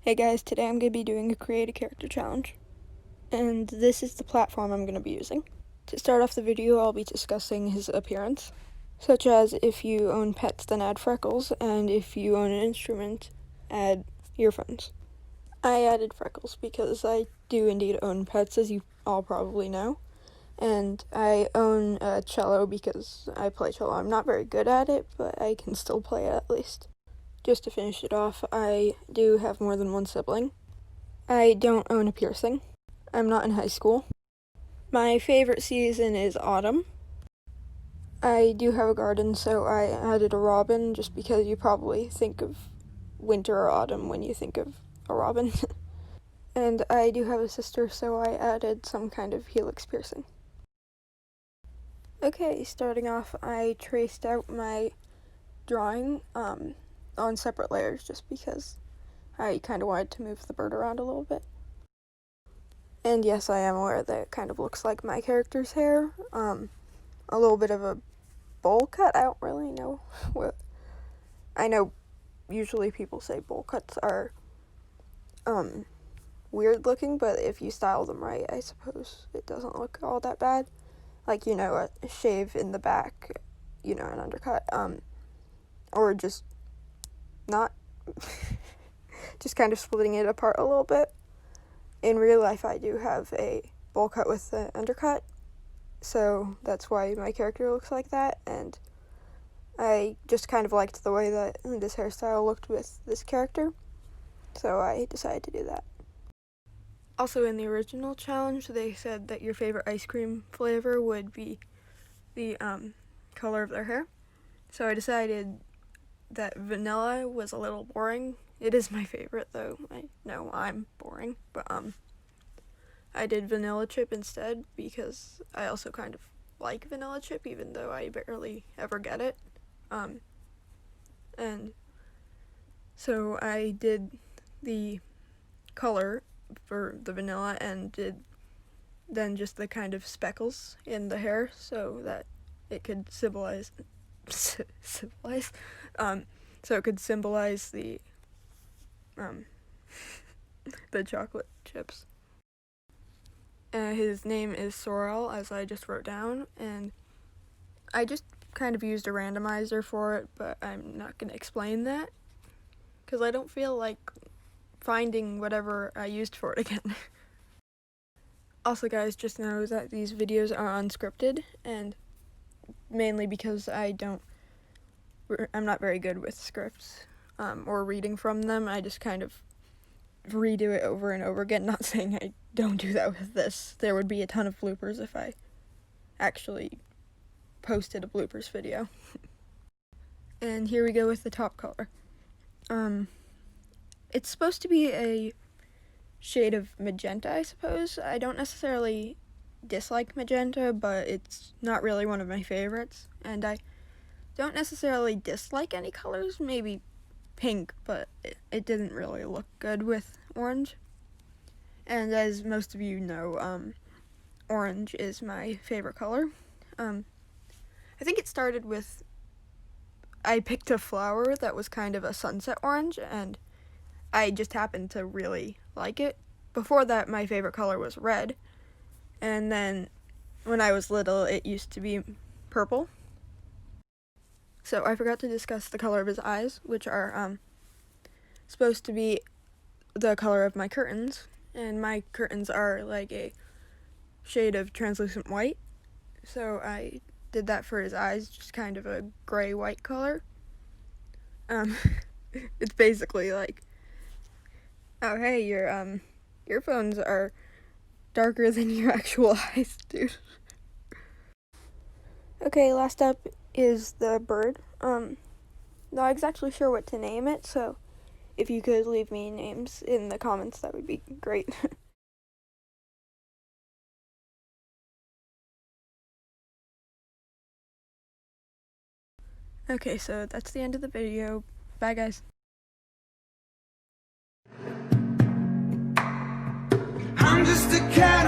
Hey guys, today I'm going to be doing a create a character challenge, and this is the platform I'm going to be using. To start off the video, I'll be discussing his appearance, such as if you own pets, then add freckles, and if you own an instrument, add earphones. I added freckles because I do indeed own pets, as you all probably know, and I own a cello because I play cello. I'm not very good at it, but I can still play it at least. Just to finish it off, I do have more than one sibling. I don't own a piercing. I'm not in high school. My favorite season is autumn. I do have a garden, so I added a robin just because you probably think of winter or autumn when you think of a robin. And I do have a sister, so I added some kind of helix piercing. Okay, starting off, I traced out my drawing on separate layers just because I kind of wanted to move the bird around a little bit. And yes, I am aware that it kind of looks like my character's hair. A little bit of a bowl cut. I don't really know what. I know usually people say bowl cuts are weird looking, but if you style them right, I suppose it doesn't look all that bad. Like, a shave in the back, an undercut, or just not, just kind of splitting it apart a little bit. In real life, I do have a bowl cut with the undercut, so that's why my character looks like that, and I just kind of liked the way that this hairstyle looked with this character, so I decided to do that. Also, in the original challenge, they said that your favorite ice cream flavor would be the color of their hair, so I decided that vanilla was a little boring. It is my favorite, though. I know I'm boring, but I did vanilla chip instead because I also kind of like vanilla chip, even though I barely ever get it. And so I did the color for the vanilla and did then just the kind of speckles in the hair so that it could symbolize so it could symbolize the the chocolate chips. His name is Sorrel, as I just wrote down, and I just kind of used a randomizer for it, but I'm not going to explain that because I don't feel like finding whatever I used for it again. Also, guys, just know that these videos are unscripted, and mainly because I'm not very good with scripts or reading from them. I just kind of redo it over and over again. Not saying I don't do that with this. There would be a ton of bloopers if I actually posted a bloopers video. And here we go with the top color. It's supposed to be a shade of magenta, I suppose. I don't necessarily dislike magenta, but it's not really one of my favorites. And I don't necessarily dislike any colors, maybe pink, but it didn't really look good with orange. And as most of you know, orange is my favorite color. I think it started with I picked a flower that was kind of a sunset orange, and I just happened to really like it. Before that, my favorite color was red, and then when I was little, it used to be purple. So I forgot to discuss the color of his eyes, which are supposed to be the color of my curtains, and my curtains are like a shade of translucent white, so I did that for his eyes, just kind of a gray-white color. It's basically like, oh hey, your earphones are darker than your actual eyes, dude. Okay, last up is the bird. Not exactly sure what to name it, so if you could leave me names in the comments, that would be great. Okay, so that's the end of the video. Bye, guys. I'm just a cat